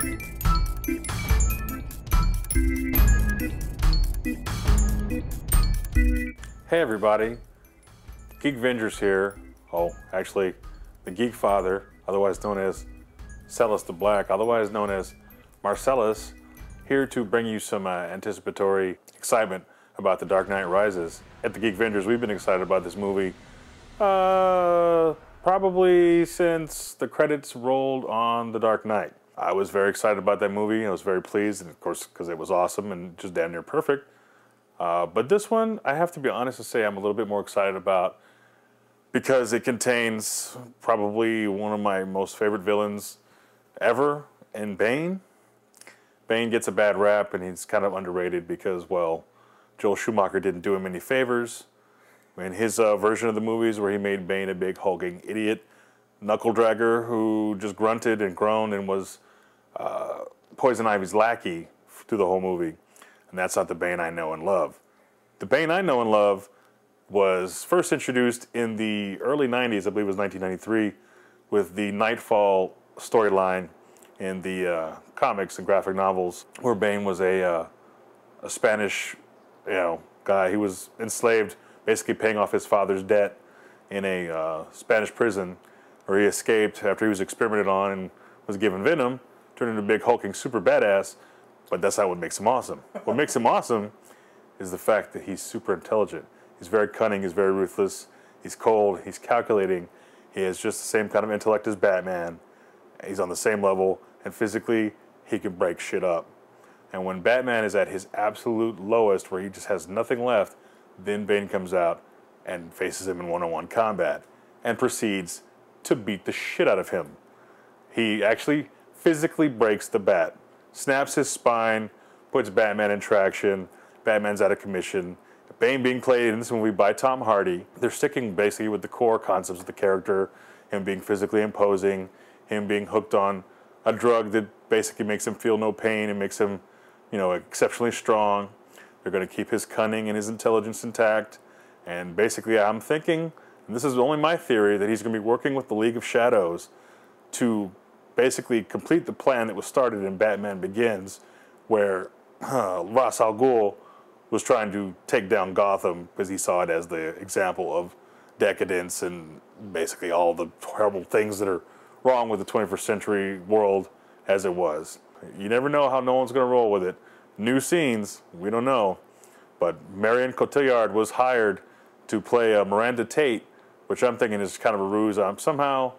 Hey everybody, Geekvengers here. Oh, actually, the Geekfather, otherwise known as Marselles the Black, otherwise known as Marselles, here to bring you some anticipatory excitement about The Dark Knight Rises. At the Geekvengers, we've been excited about this movie probably since the credits rolled on The Dark Knight. I was very excited about that movie. I was very pleased, and of course, because it was awesome and just damn near perfect. But this one, I have to be honest and say I'm a little bit more excited about because it contains probably one of my most favorite villains ever in Bane. Bane gets a bad rap and he's kind of underrated because, well, Joel Schumacher didn't do him any favors. In his version of the movies where he made Bane a big hulking idiot knuckle dragger who just grunted and groaned and was Poison Ivy's lackey through the whole movie. And that's not the Bane I know and love. The Bane I know and love was first introduced in the early 90s, I believe it was 1993, with the Nightfall storyline in the comics and graphic novels, where Bane was a Spanish, guy. He was enslaved, basically paying off his father's debt in a Spanish prison, where he escaped after he was experimented on and was given venom, turned into a big hulking super badass. But that's not what makes him awesome. What makes him awesome is the fact that he's super intelligent. He's very cunning, he's very ruthless, he's cold, he's calculating. He has just the same kind of intellect as Batman. He's on the same level, and physically, he can break shit up. And when Batman is at his absolute lowest, where he just has nothing left, then Bane comes out and faces him in one-on-one combat and proceeds to beat the shit out of him. He actually physically breaks the Bat. Snaps his spine, puts Batman in traction, Batman's out of commission. Bane being played in this movie by Tom Hardy. They're sticking basically with the core concepts of the character, him being physically imposing, him being hooked on a drug that basically makes him feel no pain and makes him, exceptionally strong. They're going to keep his cunning and his intelligence intact. And basically I'm thinking, and this is only my theory, that he's going to be working with the League of Shadows to basically complete the plan that was started in Batman Begins, where Ra's al Ghul was trying to take down Gotham because he saw it as the example of decadence and basically all the horrible things that are wrong with the 21st century world as it was. You never know how no one's going to roll with it. New scenes, we don't know. But Marion Cotillard was hired to play Miranda Tate, which I'm thinking is kind of a ruse. Somehow,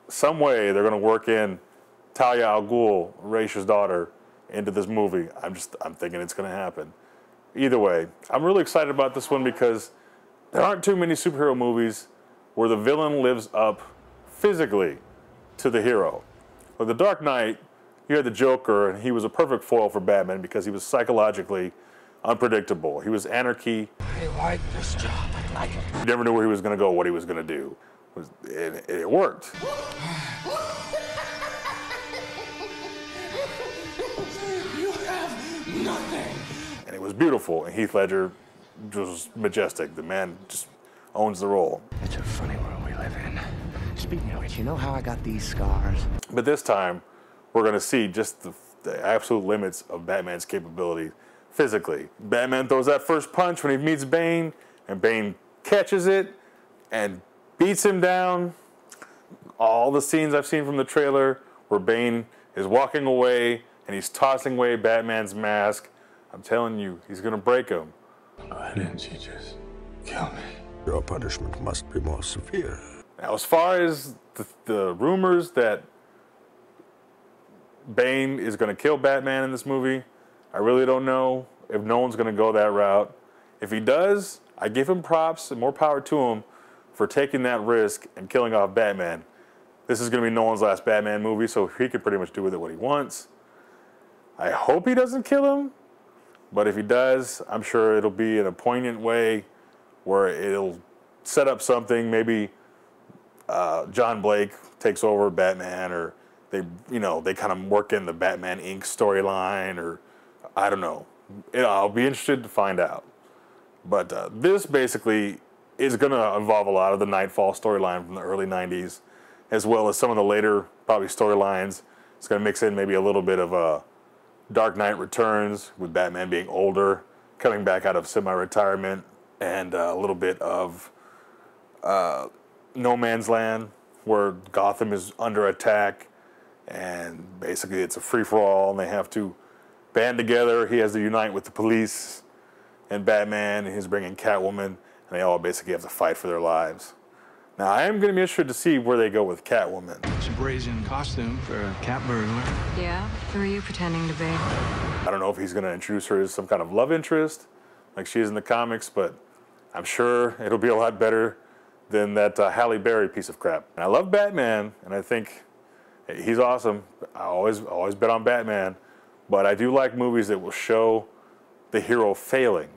some way they're going to work in Talia al Ghul, Raish's daughter, into this movie. I'm thinking it's going to happen. Either way, I'm really excited about this one because there aren't too many superhero movies where the villain lives up physically to the hero. With The Dark Knight, you had the Joker, and he was a perfect foil for Batman because he was psychologically unpredictable. He was anarchy. I like this job. I like it. You never knew where he was going to go, what he was going to do. It worked. You have nothing. And it was beautiful. And Heath Ledger was majestic. The man just owns the role. It's a funny world we live in. Speaking of which, you know how I got these scars? But this time, we're going to see just the absolute limits of Batman's capability physically. Batman throws that first punch when he meets Bane, and Bane catches it and beats him down. All the scenes I've seen from the trailer where Bane is walking away and he's tossing away Batman's mask, I'm telling you, he's going to break him. Why didn't you just kill me? Your punishment must be more severe. Now, as far as the rumors that Bane is going to kill Batman in this movie, I really don't know if no one's going to go that route. If he does, I give him props and more power to him for taking that risk and killing off Batman. This is going to be Nolan's last Batman movie, so he can pretty much do with it what he wants. I hope he doesn't kill him, but if he does, I'm sure it'll be in a poignant way where it'll set up something. Maybe John Blake takes over Batman, or they kind of work in the Batman Inc. storyline, or I don't know. I'll be interested to find out. But this basically is going to involve a lot of the Nightfall storyline from the early 90s, as well as some of the later, probably, storylines It's going to mix in maybe a little bit of Dark Knight Returns with Batman being older, coming back out of semi-retirement, and a little bit of No Man's Land, where Gotham is under attack, and basically it's a free-for-all, and they have to band together. He has to unite with the police and Batman, and he's bringing Catwoman, and they all basically have to fight for their lives. Now, I am going to be interested to see where they go with Catwoman. It's a brazen costume for a cat burglar. Yeah? Who are you pretending to be? I don't know if he's going to introduce her as some kind of love interest, like she is in the comics, but I'm sure it'll be a lot better than that Halle Berry piece of crap. And I love Batman, and I think he's awesome. I always bet on Batman, but I do like movies that will show the hero failing,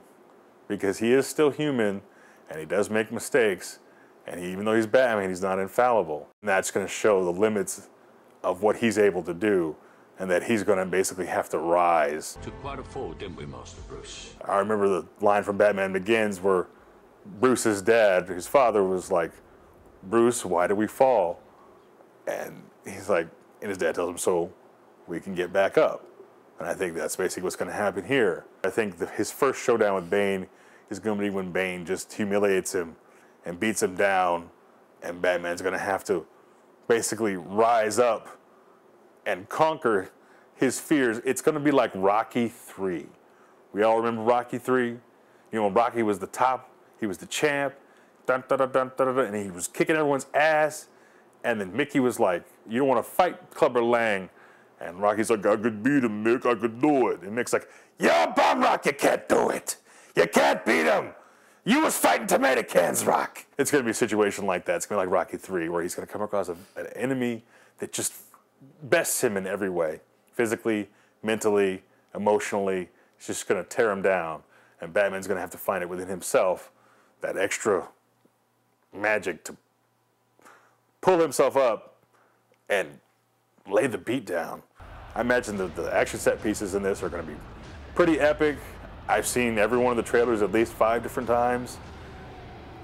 because he is still human, and he does make mistakes. And even though he's Batman, he's not infallible. And that's going to show the limits of what he's able to do, and that he's going to basically have to rise. Took quite a fall, didn't we, Master Bruce? I remember the line from Batman Begins where Bruce's dad, his father, was like, "Bruce, why do we fall?" And he's like, and his dad tells him, "So we can get back up." And I think that's basically what's going to happen here. I think his first showdown with Bane is going to be when Bane just humiliates him and beats him down, and Batman's going to have to basically rise up and conquer his fears. It's going to be like Rocky 3. We all remember Rocky 3? You know, when Rocky was the top, he was the champ, dun, dun, dun, dun, dun, dun, and he was kicking everyone's ass, and then Mickey was like, "You don't want to fight Clubber Lang." And Rocky's like, "I could beat him, Mick, I could do it." And Mick's like, "You're a bum, Rock, you can't do it. You can't beat him. You was fighting tomato cans, Rock." It's going to be a situation like that. It's going to be like Rocky 3, where he's going to come across an enemy that just bests him in every way. Physically, mentally, emotionally. It's just going to tear him down. And Batman's going to have to find it within himself, that extra magic to pull himself up and lay the beat down. I imagine the action set pieces in this are going to be pretty epic. I've seen every one of the trailers at least 5 different times.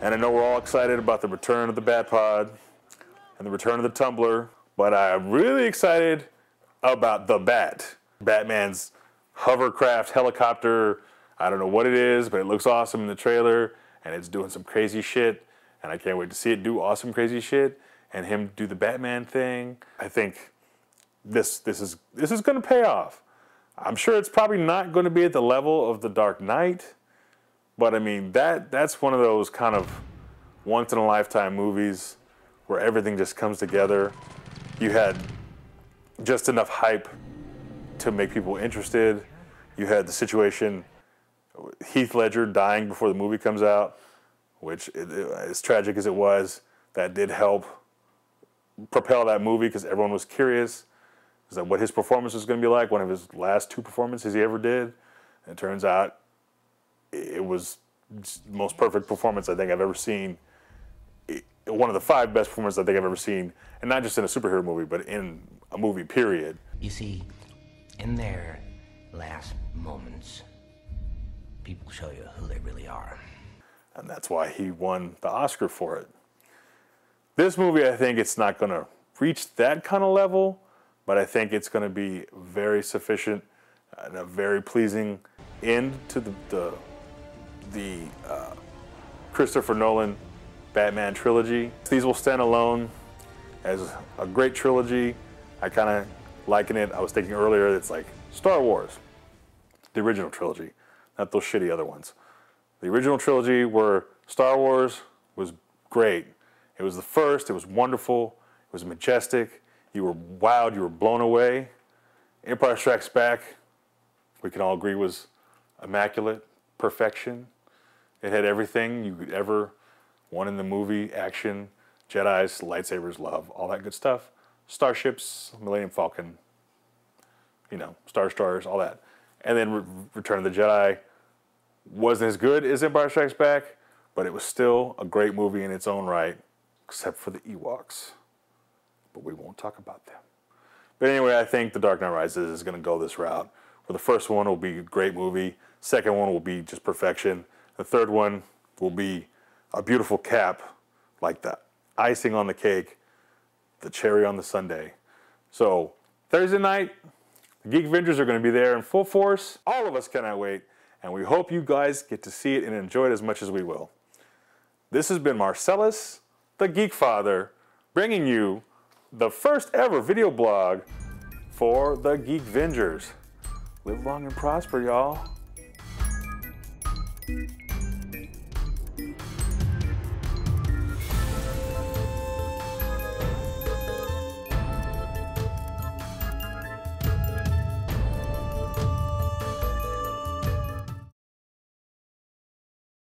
And I know we're all excited about the return of the Batpod and the return of the Tumbler, but I'm really excited about the Bat. Batman's hovercraft helicopter. I don't know what it is, but it looks awesome in the trailer, and it's doing some crazy shit, and I can't wait to see it do awesome crazy shit and him do the Batman thing. I think this is going to pay off. I'm sure it's probably not going to be at the level of The Dark Knight, but I mean, that's one of those kind of once-in-a-lifetime movies where everything just comes together. You had just enough hype to make people interested. You had the situation, Heath Ledger dying before the movie comes out, which, as tragic as it was, that did help propel that movie because everyone was curious. Is that what his performance was going to be like? One of his last 2 performances he ever did. And it turns out it was the most perfect performance I think I've ever seen. One of the 5 best performances I think I've ever seen. And not just in a superhero movie, but in a movie, period. You see, in their last moments, people show you who they really are. And that's why he won the Oscar for it. This movie, I think it's not going to reach that kind of level, but I think it's going to be very sufficient and a very pleasing end to the Christopher Nolan Batman trilogy. These will stand alone as a great trilogy. I kind of liken it. I was thinking earlier, it's like Star Wars, the original trilogy, not those shitty other ones. The original trilogy where Star Wars was great. It was the first, it was wonderful, it was majestic, you were wowed, you were blown away. Empire Strikes Back, we can all agree, was immaculate, perfection. It had everything you could ever want in the movie: action, Jedis, lightsabers, love, all that good stuff. Starships, Millennium Falcon, you know, Star Destroyers, all that. And then Return of the Jedi wasn't as good as Empire Strikes Back, but it was still a great movie in its own right, except for the Ewoks. But we won't talk about them. But anyway, I think The Dark Knight Rises is going to go this route, where the first one will be a great movie, second one will be just perfection, the third one will be a beautiful cap, like the icing on the cake, the cherry on the sundae. So Thursday night, the Geekvengers are going to be there in full force. All of us cannot wait, and we hope you guys get to see it and enjoy it as much as we will. This has been Marselles, the Geekfather, bringing you the first ever video blog for the Geekvengers. Live long and prosper, y'all.